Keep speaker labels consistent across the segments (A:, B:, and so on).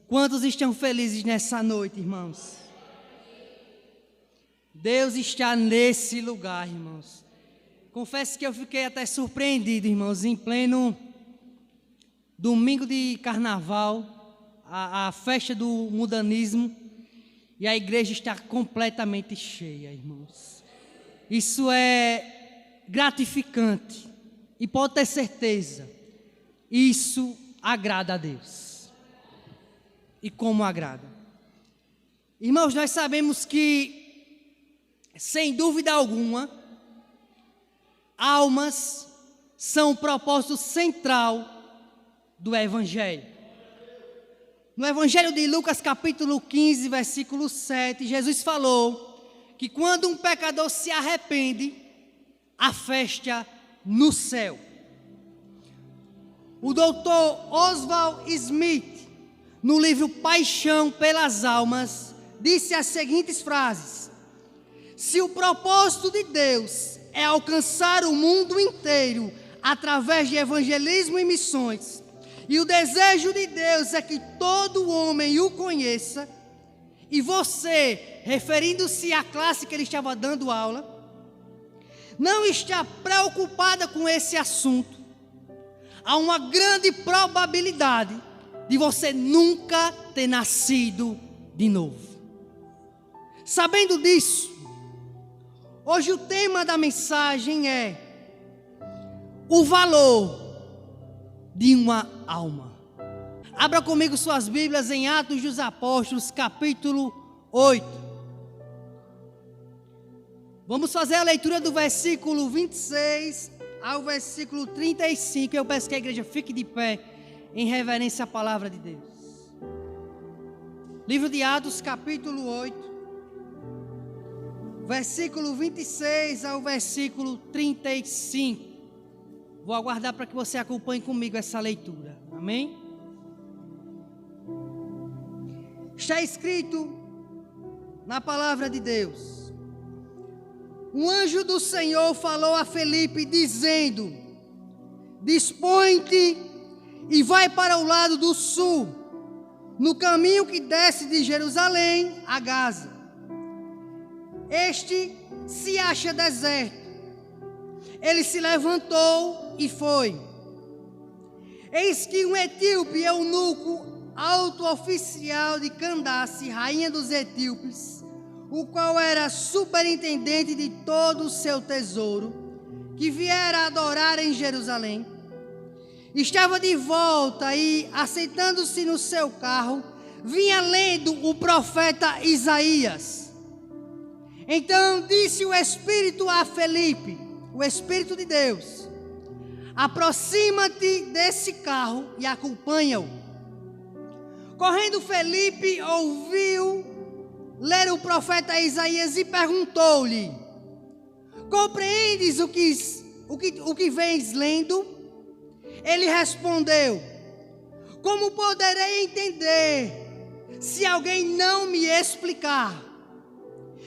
A: Quantos estão felizes nessa noite, irmãos? Deus está nesse lugar, irmãos. Confesso que eu fiquei até surpreendido, irmãos, em pleno domingo de carnaval, a festa do mudanismo, e a igreja está completamente cheia, irmãos. Isso é gratificante e pode ter certeza, isso agrada a Deus. E como agrada? Irmãos, nós sabemos que, sem dúvida alguma, almas são o propósito central do Evangelho. No Evangelho de Lucas, capítulo 15, versículo 7, Jesus falou que quando um pecador se arrepende, há festa no céu. O doutor Oswald Smith, no livro Paixão pelas Almas, disse as seguintes frases: se o propósito de Deus é alcançar o mundo inteiro através de evangelismo e missões, e o desejo de Deus é que todo homem o conheça, e você, referindo-se à classe que ele estava dando aula, não está preocupada com esse assunto, há uma grande probabilidade de você nunca ter nascido de novo. Sabendo disso, hoje o tema da mensagem é o valor de uma alma. Abra comigo suas Bíblias em Atos dos Apóstolos, capítulo 8. Vamos fazer a leitura do versículo 26 ao versículo 35. Eu peço que a igreja fique de pé em reverência à palavra de Deus. Livro de Atos, capítulo 8, versículo 26 ao versículo 35. Vou aguardar para que você acompanhe comigo essa leitura. Amém? Está escrito na palavra de Deus: um anjo do Senhor falou a Felipe, dizendo: dispõe-te e vai para o lado do sul, no caminho que desce de Jerusalém a Gaza. Este se acha deserto. Ele se levantou e foi. Eis que um etíope, eunuco, alto oficial de Candace, rainha dos etíopes, o qual era superintendente de todo o seu tesouro, que viera adorar em Jerusalém, estava de volta e, assentando-se no seu carro, vinha lendo o profeta Isaías. Então disse o Espírito a Felipe, o Espírito de Deus: aproxima-te desse carro e acompanha-o. Correndo Felipe ouviu ler o profeta Isaías e perguntou-lhe: compreendes o que vens lendo? Ele respondeu: como poderei entender se alguém não me explicar?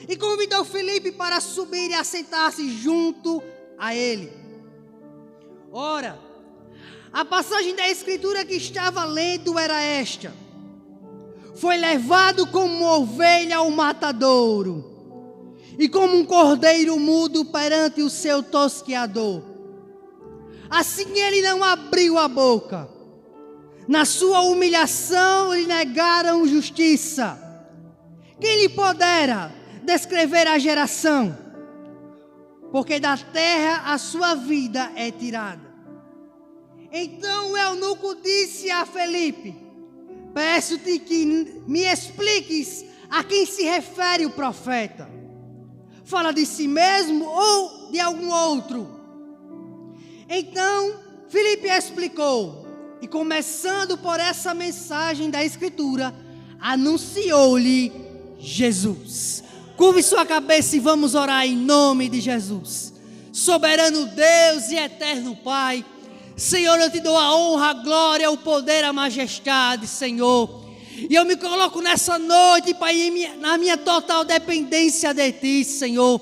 A: E convidou Felipe para subir e assentar-se junto a ele. Ora, a passagem da escritura que estava lendo era esta: foi levado como ovelha ao matadouro, e como um cordeiro mudo perante o seu tosqueador. Assim ele não abriu a boca. Na sua humilhação lhe negaram justiça. Quem lhe podera descrever a geração? Porque da terra a sua vida é tirada. Então o eunuco disse a Felipe: peço-te que me expliques a quem se refere o profeta. Fala de si mesmo ou de algum outro? Então Felipe explicou, e começando por essa mensagem da escritura, anunciou-lhe Jesus. Curve sua cabeça e vamos orar em nome de Jesus. Soberano Deus e eterno Pai, Senhor, eu te dou a honra, a glória, o poder, a majestade, Senhor. E eu me coloco nessa noite, Pai, na minha total dependência de Ti, Senhor.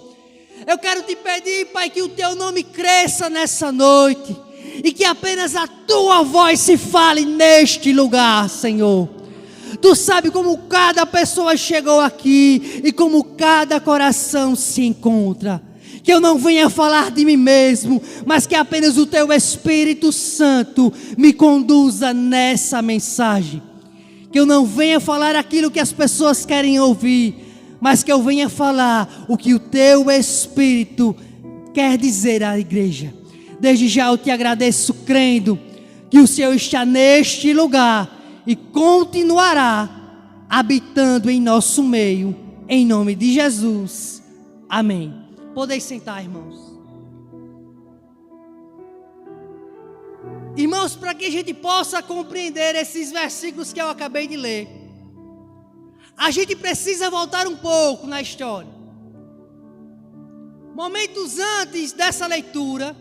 A: Eu quero te pedir, Pai, que o Teu nome cresça nessa noite e que apenas a Tua voz se fale neste lugar, Senhor. Tu sabe como cada pessoa chegou aqui e como cada coração se encontra. Que eu não venha falar de mim mesmo, mas que apenas o Teu Espírito Santo me conduza nessa mensagem. Que eu não venha falar aquilo que as pessoas querem ouvir, mas que eu venha falar o que o Teu Espírito quer dizer à igreja. Desde já eu te agradeço, crendo que o Senhor está neste lugar e continuará habitando em nosso meio, em nome de Jesus. Amém. Podeis sentar, irmãos. Irmãos, para que a gente possa compreender esses versículos que eu acabei de ler, a gente precisa voltar um pouco na história. Momentos antes dessa leitura,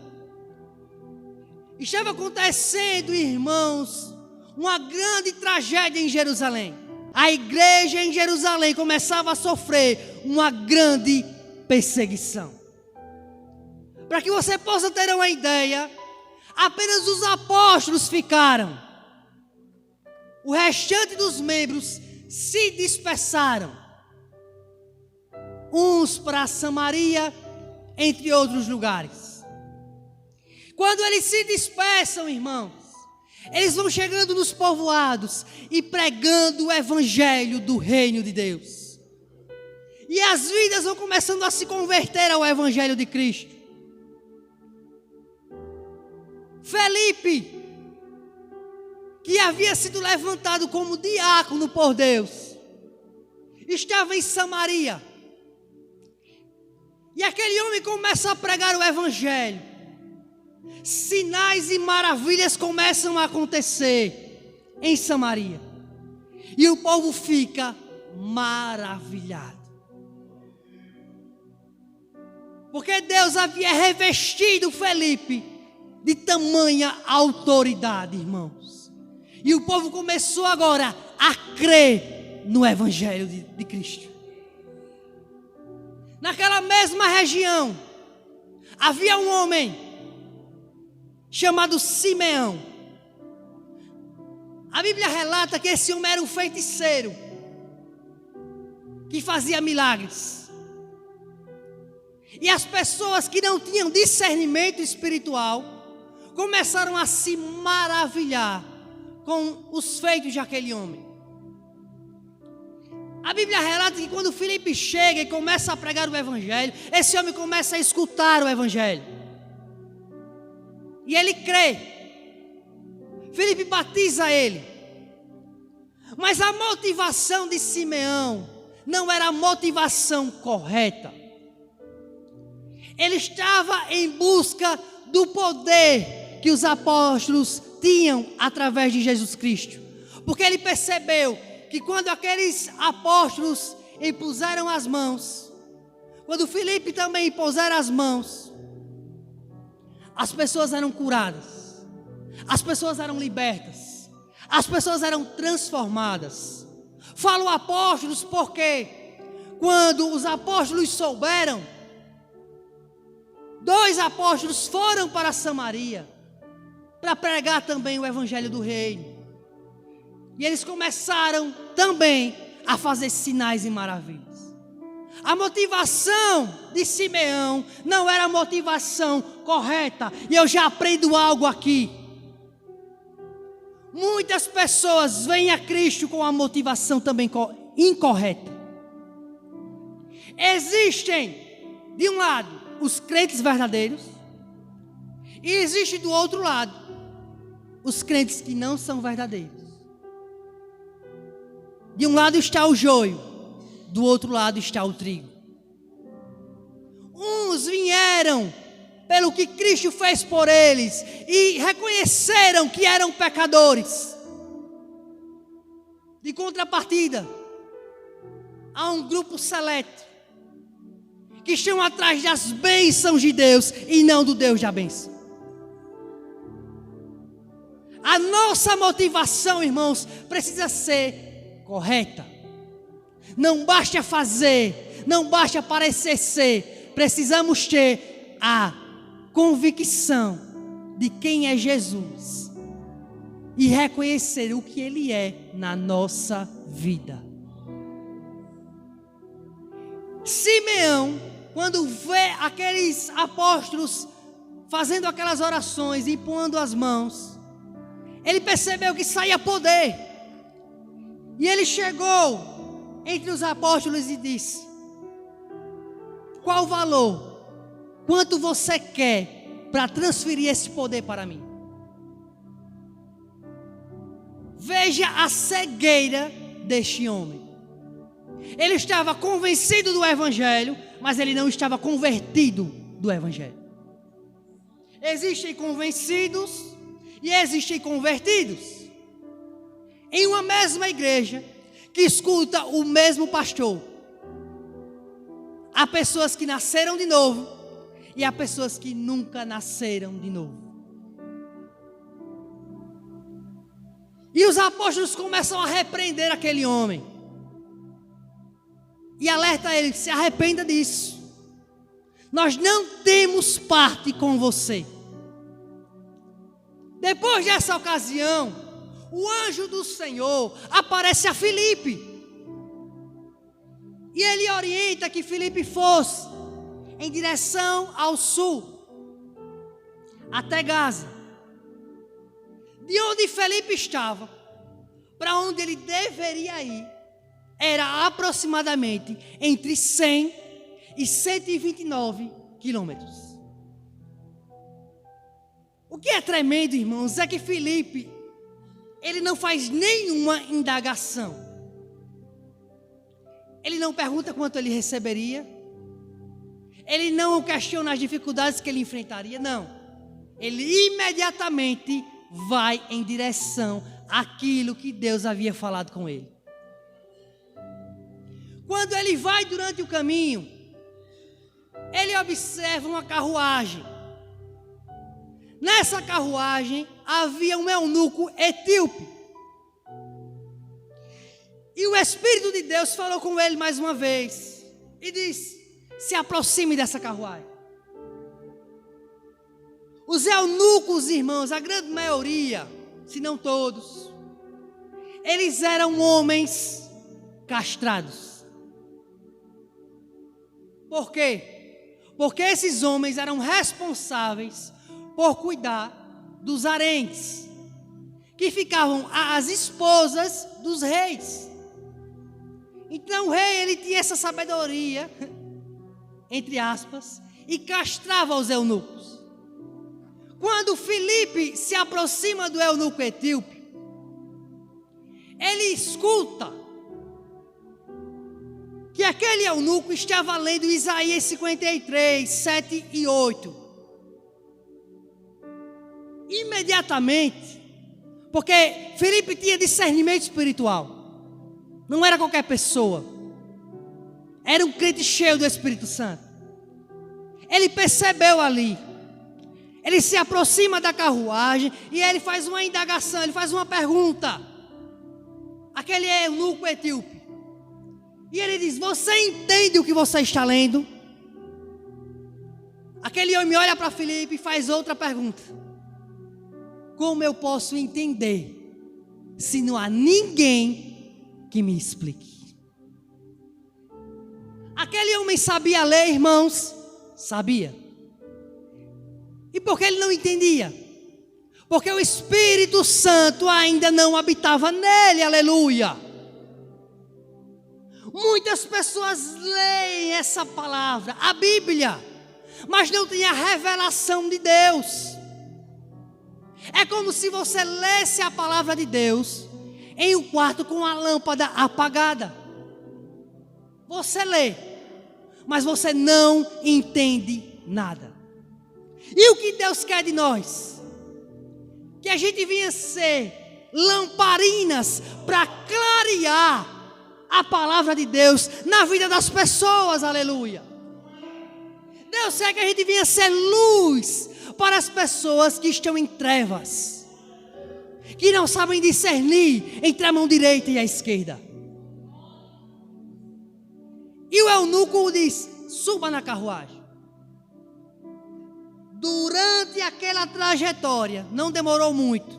A: estava acontecendo, irmãos, uma grande tragédia em Jerusalém. A igreja em Jerusalém começava a sofrer uma grande perseguição. Para que você possa ter uma ideia, apenas os apóstolos ficaram. O restante dos membros se dispersaram. Uns para Samaria, entre outros lugares. Quando eles se dispersam, irmãos, eles vão chegando nos povoados e pregando o evangelho do reino de Deus. E as vidas vão começando a se converter ao evangelho de Cristo. Felipe, que havia sido levantado como diácono por Deus, estava em Samaria. E aquele homem começa a pregar o evangelho. Sinais e maravilhas começam a acontecer em Samaria. E o povo fica maravilhado. Porque Deus havia revestido Felipe de tamanha autoridade, irmãos. E o povo começou agora a crer no evangelho de Cristo. Naquela mesma região, havia um homem chamado Simeão. A Bíblia relata que esse homem era um feiticeiro que fazia milagres. E as pessoas que não tinham discernimento espiritual começaram a se maravilhar com os feitos daquele homem. A Bíblia relata que quando Filipe chega e começa a pregar o evangelho, esse homem começa a escutar o evangelho. E ele crê. Filipe batiza ele. Mas a motivação de Simeão não era a motivação correta. Ele estava em busca do poder que os apóstolos tinham através de Jesus Cristo. Porque ele percebeu que quando aqueles apóstolos impuseram as mãos, quando Filipe também impuseram as mãos, as pessoas eram curadas, as pessoas eram libertas, as pessoas eram transformadas. Falo apóstolos porque quando os apóstolos souberam, 2 apóstolos foram para Samaria para pregar também o evangelho do reino. E eles começaram também a fazer sinais e maravilhas. A motivação de Simeão não era a motivação correta. E eu já aprendo algo aqui. Muitas pessoas vêm a Cristo com a motivação também incorreta. Existem, de um lado, os crentes verdadeiros. E existe do outro lado, os crentes que não são verdadeiros. De um lado está o joio, do outro lado está o trigo. Uns vieram pelo que Cristo fez por eles e reconheceram que eram pecadores. De contrapartida, há um grupo seleto que estão atrás das bênçãos de Deus e não do Deus da bênção. A nossa motivação, irmãos, precisa ser correta. Não basta fazer, não basta parecer ser. Precisamos ter a convicção de quem é Jesus e reconhecer o que Ele é na nossa vida. Simeão, quando vê aqueles apóstolos fazendo aquelas orações, impondo as mãos, ele percebeu que saía poder. E ele chegou entre os apóstolos e disse: qual o valor? Quanto você quer para transferir esse poder para mim? Veja a cegueira deste homem. Ele estava convencido do Evangelho, mas ele não estava convertido do Evangelho. Existem convencidos e existem convertidos. Em uma mesma igreja, que escuta o mesmo pastor, há pessoas que nasceram de novo e há pessoas que nunca nasceram de novo. E os apóstolos começam a repreender aquele homem e alerta ele: se arrependa disso. Nós não temos parte com você. Depois dessa ocasião, o anjo do Senhor aparece a Filipe. E ele orienta que Filipe fosse em direção ao sul, até Gaza. De onde Filipe estava, para onde ele deveria ir, era aproximadamente entre 100 e 129 quilômetros. O que é tremendo, irmãos, é que Filipe, ele não faz nenhuma indagação. Ele não pergunta quanto ele receberia. Ele não questiona as dificuldades que ele enfrentaria, não. Ele imediatamente vai em direção àquilo que Deus havia falado com ele. Quando ele vai durante o caminho, ele observa uma carruagem. Nessa carruagem havia um eunuco etíope. E o Espírito de Deus falou com ele mais uma vez e disse: se aproxime dessa carruagem. Os eunucos, irmãos, a grande maioria, se não todos, eles eram homens castrados. Por quê? Porque esses homens eram responsáveis por cuidar dos haréns, que ficavam as esposas dos reis. Então o rei, ele tinha essa sabedoria, entre aspas, e castrava os eunucos. Quando Filipe se aproxima do eunuco etíope, ele escuta que aquele eunuco estava lendo Isaías 53, 7 e 8. Imediatamente, porque Filipe tinha discernimento espiritual, não era qualquer pessoa, era um crente cheio do Espírito Santo. Ele percebeu ali, ele se aproxima da carruagem e ele faz uma indagação, ele faz uma pergunta. Aquele eunuco etíope, e ele diz: você entende o que você está lendo? Aquele homem olha para Filipe e faz outra pergunta: como eu posso entender se não há ninguém que me explique? Aquele homem sabia ler, irmãos? Sabia. E por que ele não entendia? Porque o Espírito Santo ainda não habitava nele, aleluia. Muitas pessoas leem essa palavra, a Bíblia, mas não tem a revelação de Deus. É como se você lesse a palavra de Deus em um quarto com a lâmpada apagada. Você lê, mas você não entende nada. E o que Deus quer de nós? Que a gente venha ser lamparinas para clarear a palavra de Deus na vida das pessoas, aleluia. Deus quer que a gente venha ser luz para as pessoas que estão em trevas, que não sabem discernir entre a mão direita e a esquerda. E o eunuco diz: suba na carruagem. Durante aquela trajetória, não demorou muito,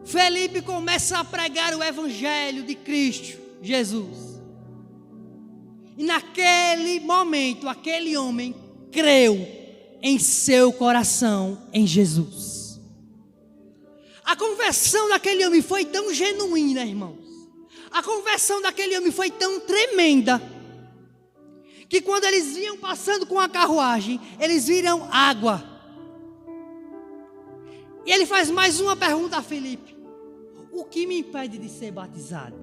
A: Felipe começa a pregar o evangelho de Cristo Jesus. E naquele momento, aquele homem creu em seu coração em Jesus. A conversão daquele homem foi tão genuína, irmãos. A conversão daquele homem foi tão tremenda, que quando eles iam passando com a carruagem, eles viram água. E ele faz mais uma pergunta a Felipe: o que me impede de ser batizado?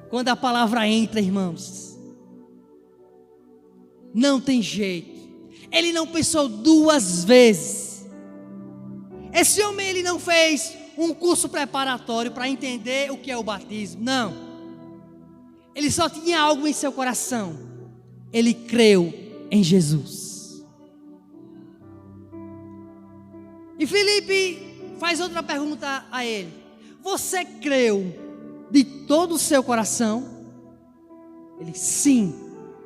A: Quando a palavra entra, irmãos, não tem jeito. Ele não pensou duas vezes. Esse homem, ele não fez um curso preparatório para entender o que é o batismo. Não. Ele só tinha algo em seu coração. Ele creu em Jesus. E Felipe faz outra pergunta a ele: você creu de todo o seu coração? Ele: sim,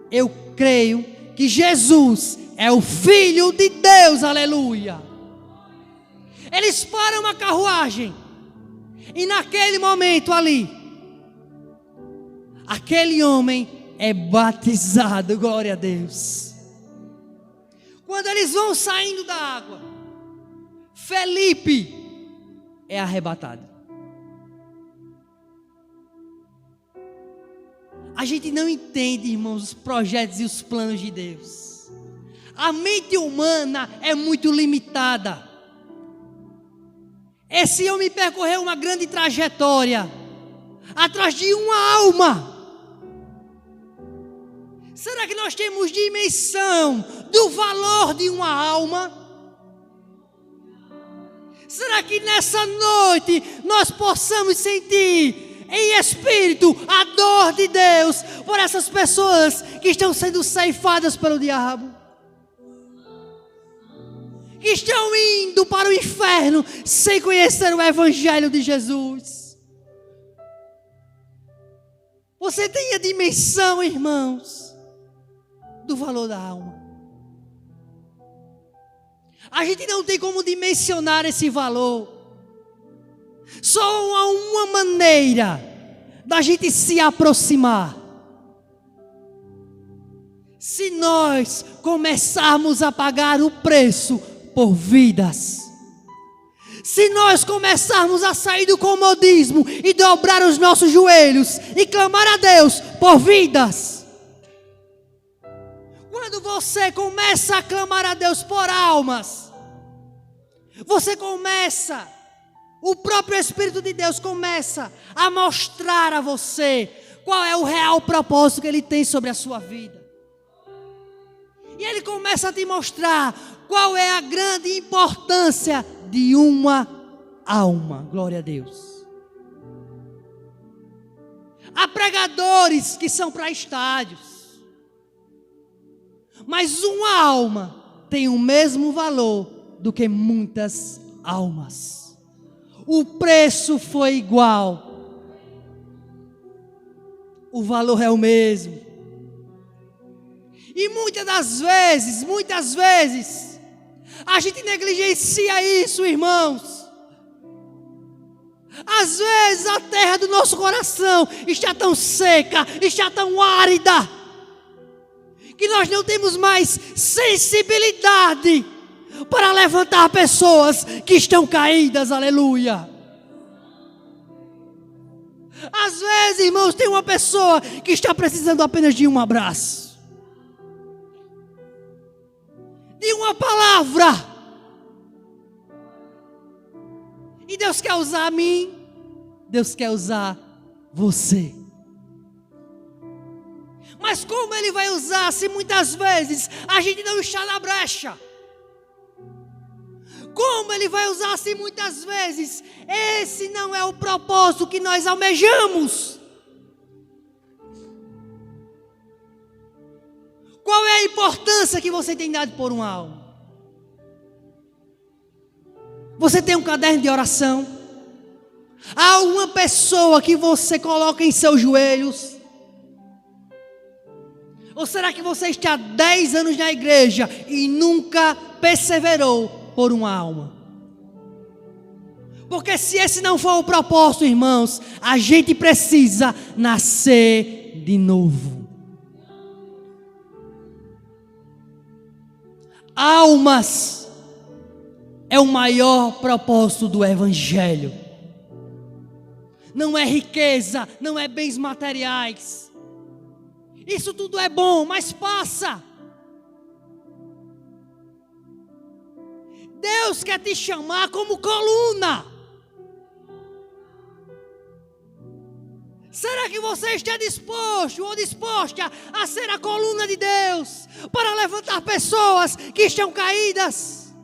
A: eu creio que Jesus é o Filho de Deus, aleluia. Eles param a carruagem, e naquele momento ali, aquele homem é batizado, glória a Deus. Quando eles vão saindo da água, Felipe é arrebatado. A gente não entende, irmãos, os projetos e os planos de Deus. A mente humana é muito limitada. Esse homem percorreu uma grande trajetória atrás de uma alma. Será que nós temos dimensão do valor de uma alma? Será que nessa noite nós possamos sentir em espírito a dor de Deus por essas pessoas que estão sendo ceifadas pelo diabo, que estão indo para o inferno sem conhecer o evangelho de Jesus? Você tem a dimensão, irmãos, do valor da alma? A gente não tem como dimensionar esse valor. Só há uma maneira da gente se aproximar: se nós começarmos a pagar o preço por vidas. Se nós começarmos a sair do comodismo e dobrar os nossos joelhos e clamar a Deus por vidas. Quando você começa a clamar a Deus por almas, você começa, o próprio Espírito de Deus começa a mostrar a você qual é o real propósito que Ele tem sobre a sua vida. E Ele começa a te mostrar qual é a grande importância de uma alma. Glória a Deus. Há pregadores que são para estádios, mas uma alma tem o mesmo valor do que muitas almas. O preço foi igual, o valor é o mesmo. E muitas vezes, a gente negligencia isso, irmãos. Às vezes a terra do nosso coração está tão seca, está tão árida, que nós não temos mais sensibilidade para levantar pessoas que estão caídas, aleluia. Às vezes, irmãos, tem uma pessoa que está precisando apenas de um abraço, de uma palavra. E Deus quer usar a mim, Deus quer usar você. Mas como Ele vai usar se muitas vezes a gente não está na brecha? Como Ele vai usar se muitas vezes esse não é o propósito que nós almejamos? Qual é a importância que você tem dado por uma alma? Você tem um caderno de oração? Há uma pessoa que você coloca em seus joelhos? Ou será que você está há 10 anos na igreja e nunca perseverou por uma alma? Porque se esse não for o propósito, irmãos, a gente precisa nascer de novo. Almas é o maior propósito do Evangelho. Não é riqueza, não é bens materiais. Isso tudo é bom, mas passa. Deus quer te chamar como coluna. Será que você está disposto ou disposta a ser a coluna de Deus para levantar pessoas que estão caídas?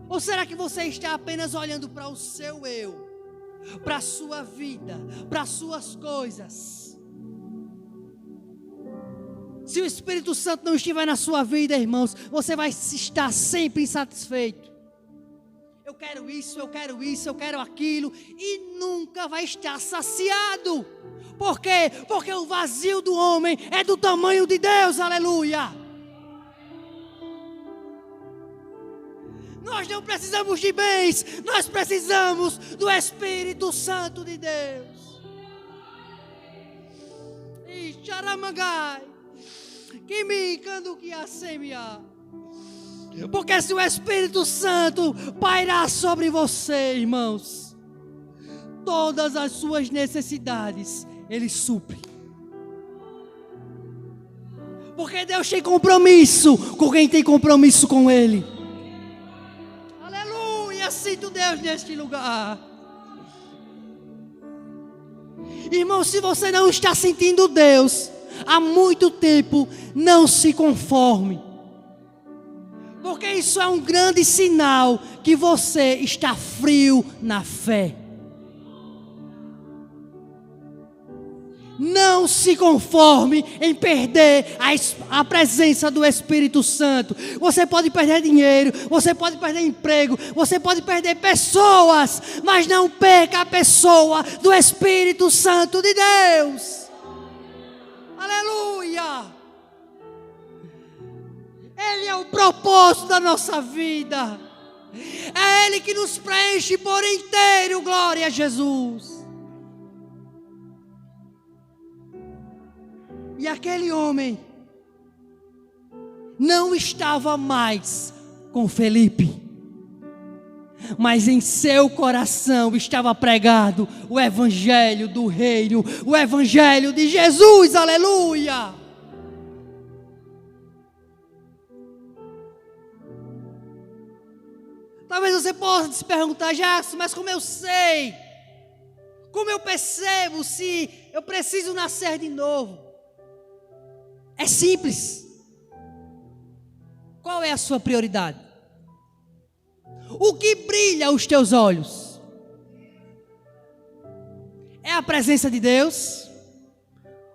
A: Ou será que você está apenas olhando para o seu eu, para a sua vida, para as suas coisas? Se o Espírito Santo não estiver na sua vida, irmãos, você vai estar sempre insatisfeito. Eu quero isso, eu quero isso, eu quero aquilo, e nunca vai estar saciado. Por quê? Porque o vazio do homem é do tamanho de Deus, aleluia. Nós não precisamos de bens, nós precisamos do Espírito Santo de Deus. E charamangai, que me cando que assemia. Porque se o Espírito Santo pairar sobre você, irmãos, todas as suas necessidades Ele supre. Porque Deus tem compromisso com quem tem compromisso com Ele. Aleluia, sinto Deus neste lugar. Irmão, se você não está sentindo Deus há muito tempo, não se conforme. Porque isso é um grande sinal que você está frio na fé. Não se conforme em perder a presença do Espírito Santo. Você pode perder dinheiro, você pode perder emprego, você pode perder pessoas, mas não perca a pessoa do Espírito Santo de Deus. Aleluia! Ele é o propósito da nossa vida. É Ele que nos preenche por inteiro. Glória a Jesus. E aquele homem não estava mais com Felipe, mas em seu coração estava pregado o Evangelho do Reino, o Evangelho de Jesus. Aleluia! Talvez você possa se perguntar, Jackson, mas como eu sei? Como eu percebo se eu preciso nascer de novo? É simples. Qual é a sua prioridade? O que brilha os teus olhos? É a presença de Deus?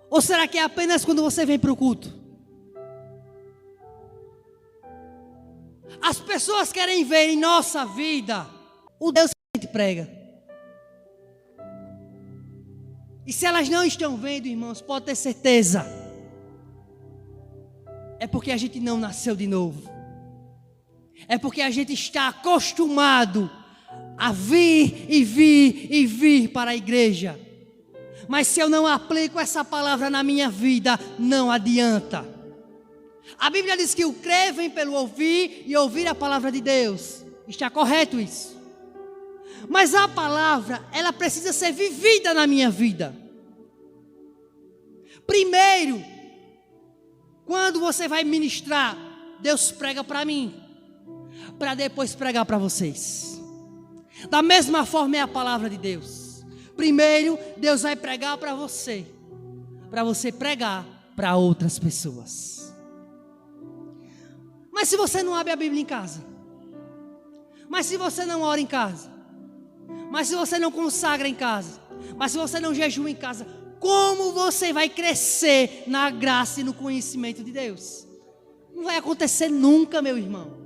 A: Ou será que é apenas quando você vem para o culto? As pessoas querem ver em nossa vida o Deus que a gente prega. E se elas não estão vendo, irmãos, pode ter certeza, é porque a gente não nasceu de novo. É porque a gente está acostumado a vir e vir e vir para a igreja. Mas se eu não aplico essa palavra na minha vida, não adianta. A Bíblia diz que o crer vem pelo ouvir e ouvir a palavra de Deus. Está correto isso? Mas a palavra, ela precisa ser vivida na minha vida. Primeiro, quando você vai ministrar, Deus prega para mim, para depois pregar para vocês. Da mesma forma é a palavra de Deus. Primeiro, Deus vai pregar para você pregar para outras pessoas. Mas se você não abre a Bíblia em casa, mas se você não ora em casa, mas se você não consagra em casa, mas se você não jejua em casa, como você vai crescer na graça e no conhecimento de Deus? Não vai acontecer nunca, meu irmão.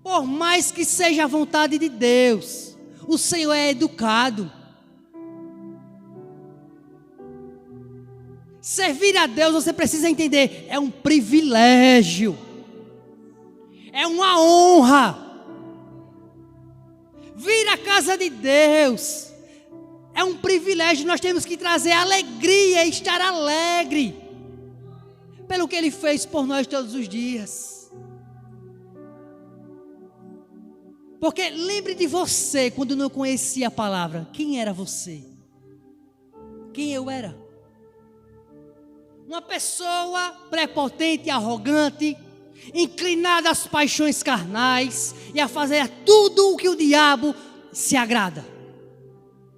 A: Por mais que seja a vontade de Deus, o Senhor é educado. Servir a Deus, você precisa entender, é um privilégio. É uma honra. a casa de Deus é um privilégio. Nós temos que trazer alegria e estar alegre pelo que Ele fez por nós todos os dias. Porque lembre de você quando não conhecia a palavra. Quem era você? Quem eu era? Uma pessoa prepotente, arrogante, inclinada às paixões carnais e a fazer tudo o que o diabo se agrada.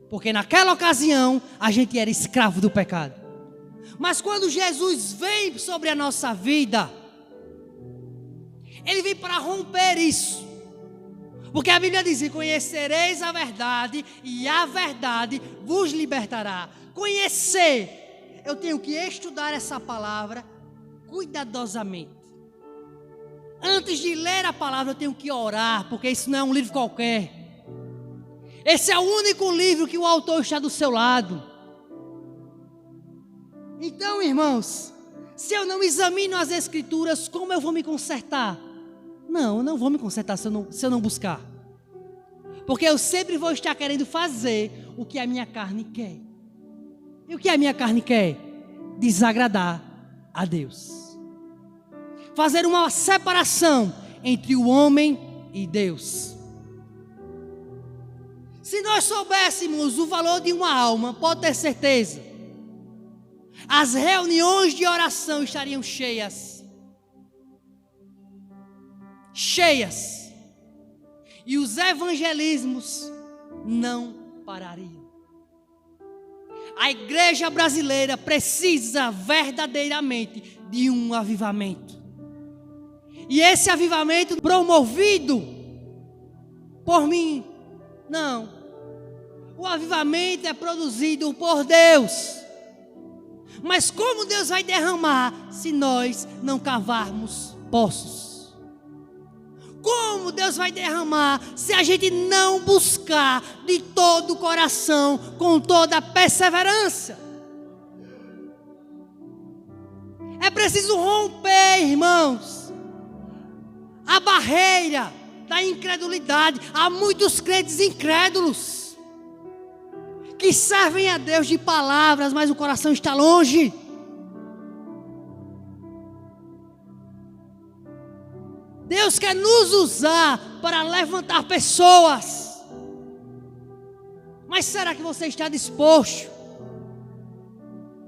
A: Porque naquela ocasião a gente era escravo do pecado. Mas quando Jesus vem sobre a nossa vida, Ele vem para romper isso. Porque a Bíblia diz: conhecereis a verdade e a verdade vos libertará. Conhecer, eu tenho que estudar essa palavra cuidadosamente. Antes de ler a palavra eu tenho que orar, porque isso não é um livro qualquer. Esse é o único livro que o autor está do seu lado. Então, irmãos, se eu não examino as Escrituras, como eu vou me consertar? Não, eu não vou me consertar se eu não buscar. Porque eu sempre vou estar querendo fazer o que a minha carne quer. E o que a minha carne quer? Desagradar a Deus. Fazer uma separação entre o homem e Deus. Se nós soubéssemos o valor de uma alma, pode ter certeza, as reuniões de oração estariam cheias. Cheias. E os evangelismos não parariam. A igreja brasileira precisa verdadeiramente de um avivamento. E esse avivamento promovido por mim, não. O avivamento é produzido por Deus. Mas como Deus vai derramar se nós não cavarmos poços? Como Deus vai derramar se a gente não buscar de todo o coração, com toda a perseverança? É preciso romper, irmãos, a barreira da incredulidade. Há muitos crentes incrédulos que servem a Deus de palavras, mas o coração está longe. Deus quer nos usar para levantar pessoas. Mas será que você está disposto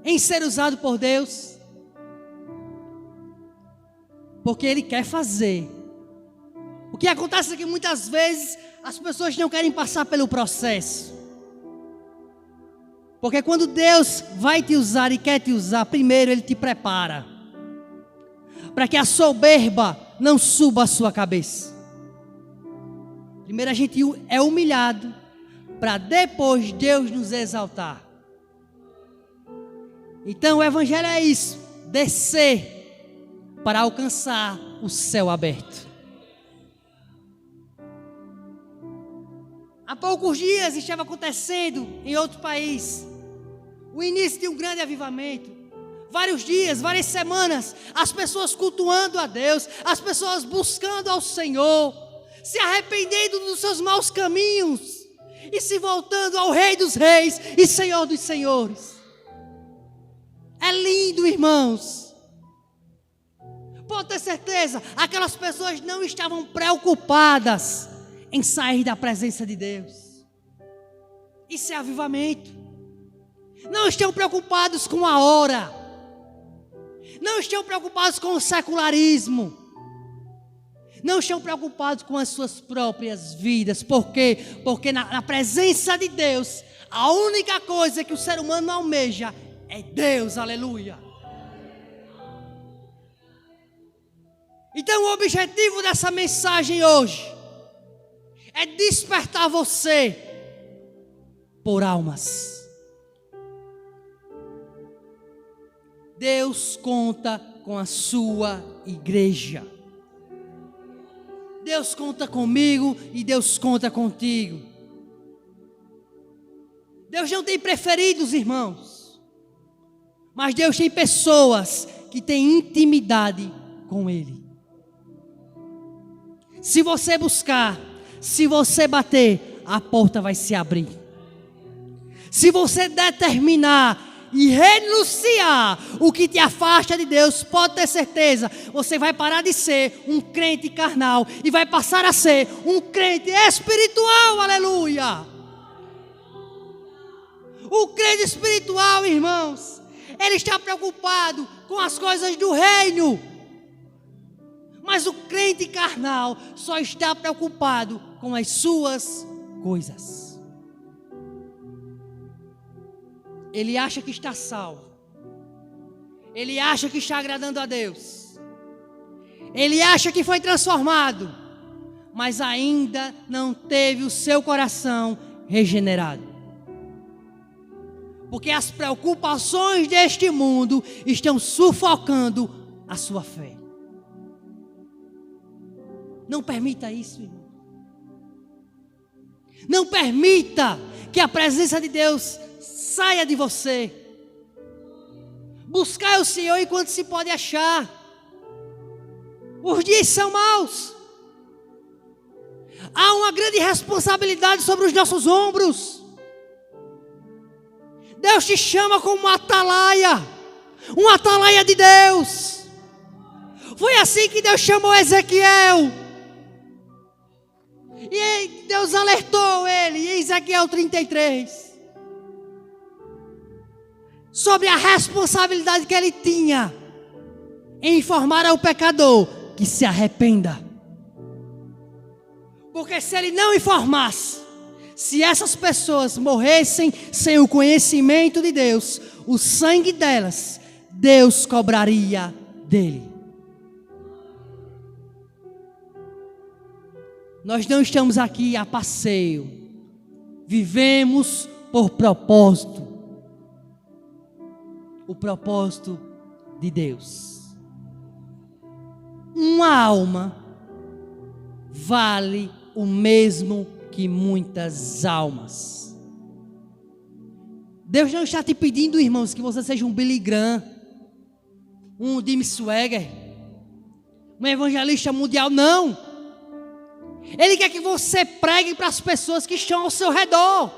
A: em ser usado por Deus? Porque Ele quer fazer. O que acontece é que muitas vezes as pessoas não querem passar pelo processo. Porque quando Deus vai te usar e quer te usar, primeiro Ele te prepara para que a soberba não suba a sua cabeça. Primeiro a gente é humilhado, para depois Deus nos exaltar. Então o evangelho é isso: descer para alcançar o céu aberto. Há poucos dias estava acontecendo em outro país o início de um grande avivamento. Vários dias, várias semanas, as pessoas cultuando a Deus, as pessoas buscando ao Senhor, se arrependendo dos seus maus caminhos e se voltando ao Rei dos Reis e Senhor dos Senhores. É lindo, irmãos. Pode ter certeza, aquelas pessoas não estavam preocupadas em sair da presença de Deus. Isso é avivamento. Não estão preocupados com a hora. Não estão preocupados com o secularismo. Não estão preocupados com as suas próprias vidas. Por quê? Porque na presença de Deus, a única coisa que o ser humano almeja é Deus. Aleluia. Então o objetivo dessa mensagem hoje é despertar você por almas. Deus conta com a sua igreja. Deus conta comigo e Deus conta contigo. Deus não tem preferidos, irmãos. Mas Deus tem pessoas que têm intimidade com Ele. Se você buscar, se você bater, a porta vai se abrir. Se você determinar e renunciar o que te afasta de Deus, pode ter certeza, você vai parar de ser um crente carnal e vai passar a ser um crente espiritual, aleluia. O crente espiritual, irmãos, ele está preocupado com as coisas do reino. Mas o crente carnal só está preocupado com as suas coisas. Ele acha que está salvo. Ele acha que está agradando a Deus. Ele acha que foi transformado, mas ainda não teve o seu coração regenerado. Porque as preocupações deste mundo estão sufocando a sua fé. Não permita isso, irmão. Não permita que a presença de Deus saia de você. Buscai o Senhor enquanto se pode achar. Os dias são maus. Há uma grande responsabilidade sobre os nossos ombros. Deus te chama como uma atalaia de Deus. Foi assim que Deus chamou Ezequiel. E Deus alertou ele em Ezequiel 33 sobre a responsabilidade que ele tinha em informar ao pecador que se arrependa. Porque se ele não informasse, se essas pessoas morressem sem o conhecimento de Deus, o sangue delas, Deus cobraria dele. Nós não estamos aqui a passeio. Vivemos por propósito. O propósito de Deus. Uma alma vale o mesmo que muitas almas. Deus não está te pedindo, irmãos, que você seja um Billy Graham, um Jim Swaggart, um evangelista mundial, não. Ele quer que você pregue para as pessoas que estão ao seu redor,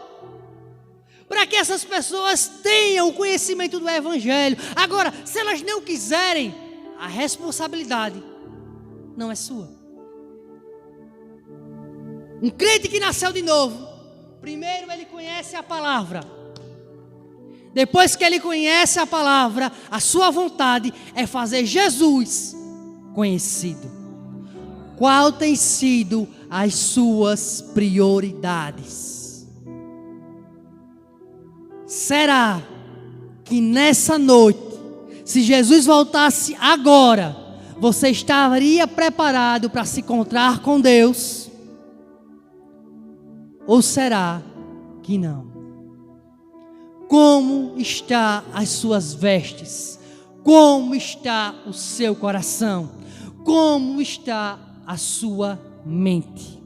A: para que essas pessoas tenham o conhecimento do Evangelho. Agora, se elas não quiserem, a responsabilidade não é sua. Um crente que nasceu de novo, primeiro ele conhece a palavra. Depois que ele conhece a palavra, a sua vontade é fazer Jesus conhecido. Qual tem sido as suas prioridades? Será que nessa noite, se Jesus voltasse agora, você estaria preparado para se encontrar com Deus? Ou será que não? Como está as suas vestes? Como está o seu coração? Como está a sua mente?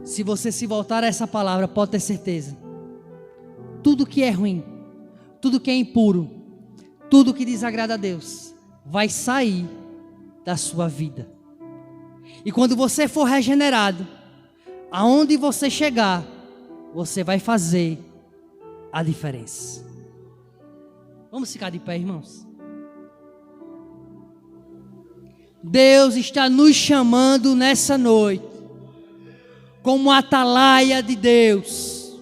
A: Se você se voltar a essa palavra, pode ter certeza, tudo que é ruim, tudo que é impuro, tudo que desagrada a Deus, vai sair da sua vida. E quando você for regenerado, aonde você chegar, você vai fazer a diferença. Vamos ficar de pé, irmãos. Deus está nos chamando nessa noite como atalaia de Deus.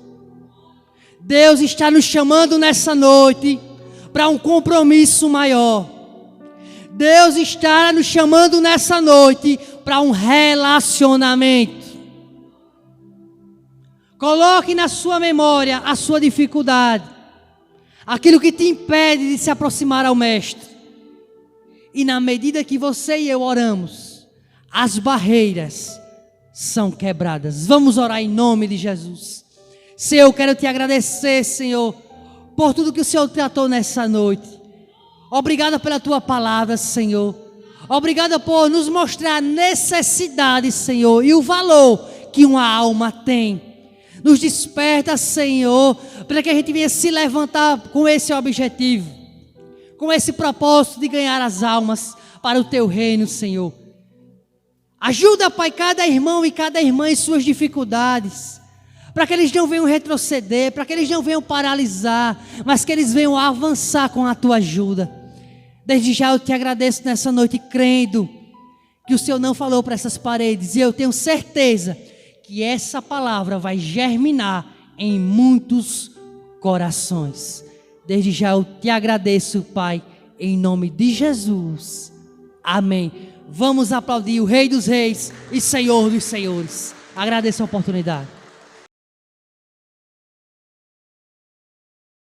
A: Deus está nos chamando nessa noite para um compromisso maior. Deus está nos chamando nessa noite para um relacionamento. Coloque na sua memória a sua dificuldade, aquilo que te impede de se aproximar ao Mestre. E na medida que você e eu oramos, as barreiras são quebradas. Vamos orar em nome de Jesus. Senhor, eu quero te agradecer, Senhor, por tudo que o Senhor tratou nessa noite. Obrigado pela tua palavra, Senhor. Obrigado por nos mostrar a necessidade, Senhor, e o valor que uma alma tem. Nos desperta, Senhor, para que a gente venha se levantar com esse objetivo, com esse propósito de ganhar as almas para o teu reino, Senhor. Ajuda, Pai, cada irmão e cada irmã em suas dificuldades, para que eles não venham retroceder, para que eles não venham paralisar, mas que eles venham avançar com a tua ajuda. Desde já eu te agradeço nessa noite, crendo que o Senhor não falou para essas paredes, e eu tenho certeza que essa palavra vai germinar em muitos corações. Desde já eu te agradeço, Pai, em nome de Jesus. Amém. Vamos aplaudir o Rei dos Reis e Senhor dos Senhores. Agradeço a oportunidade.